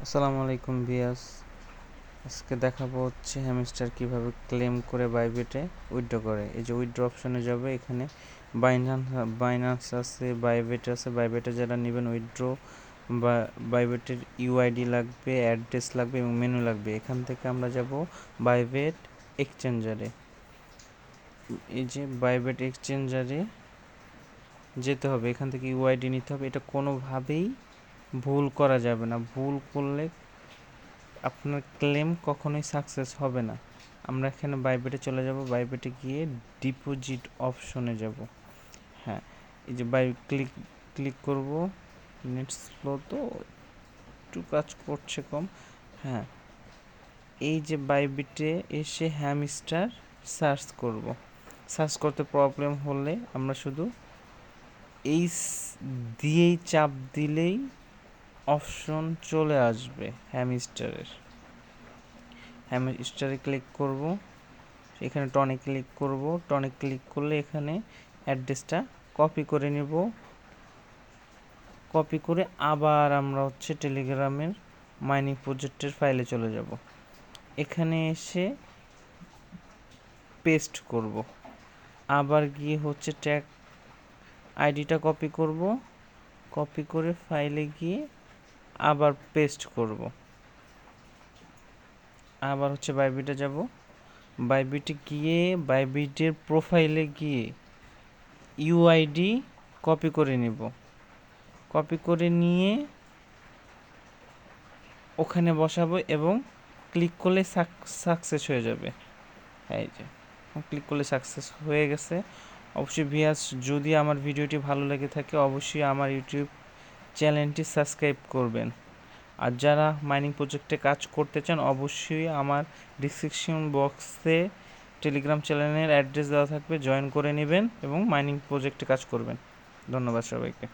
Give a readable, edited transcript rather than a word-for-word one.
আসসালামু আলাইকুম ভিয়াস। আজকে দেখাবো হচ্ছে হ্যামস্টার কিভাবে ক্লেম করে বাইবিটে উইথড্র করে। এই যে উইথড্র অপশনে যাবে, এখানে বাইনান্স আছে, বাইবিট আছে। বাইবিটে যারা নেবেন উইথড্র বা বাইবিটের ইউআইডি লাগবে, অ্যাড্রেস লাগবে এবং মেনু লাগবে। এখান থেকে আমরা যাব বাইবিট এক্সচেঞ্জারে। এই যে বাইবিট এক্সচেঞ্জারে যেতে হবে, এখান থেকে ইউআইডি নিতে হবে। এটা কোনোভাবেই ভুল করা যাবে না, ভুল করলে আপনার ক্লেম কখনোই সাকসেস হবে না। আমরা এখানে বাইবিটে চলে যাব, বাইবিটে গিয়ে ডিপোজিট অপশনে যাব। হ্যাঁ, এই যে ক্লিক করব। নেট স্লো তো একটু কাজ করছে কম। হ্যাঁ, এই যে বাইবিটে এসে হ্যামস্টার সার্চ করব। সার্চ করতে প্রবলেম হলে আমরা শুধু এই দিয়েই চাপ দিলেই অপশন চলে আসবে হ্যামস্টারের। হ্যামস্টারে ক্লিক করব, এখানে টনে ক্লিক করব। টনে ক্লিক করলে এখানে অ্যাড্রেসটা কপি করে নেব। কপি করে আবার আমরা হচ্ছে টেলিগ্রামের মাইনিং প্রজেক্টের ফাইলে চলে যাব। এখানে এসে পেস্ট করব। আবার গিয়ে হচ্ছে ট্যাগ আইডিটা কপি করব। কপি করে ফাইলে গিয়ে আবার পেস্ট করব। আবার হচ্ছে বাইবিটে যাব। বাইবিটে গিয়ে বাইবিটের প্রোফাইলে গিয়ে ইউআইডি কপি করে নেব। কপি করে নিয়ে ওখানে বসাবো এবং ক্লিক করলে সাকসেস হয়ে যাবে। এই যে ক্লিক করলে সাকসেস হয়ে গেছে। অবশ্যই ভিউয়ার্স, যদি আমার ভিডিওটি ভালো লেগে থাকে অবশ্যই আমার ইউটিউব চ্যানেলটি সাবস্ক্রাইব করবেন। আর যারা মাইনিং প্রজেক্টে কাজ করতে চান অবশ্যই আমার ডিসক্রিপশন বক্সে টেলিগ্রাম চ্যানেলের অ্যাড্রেস দেওয়া থাকবে, জয়েন করে নেবেন এবং মাইনিং প্রজেক্টে কাজ করবেন। ধন্যবাদ সবাইকে।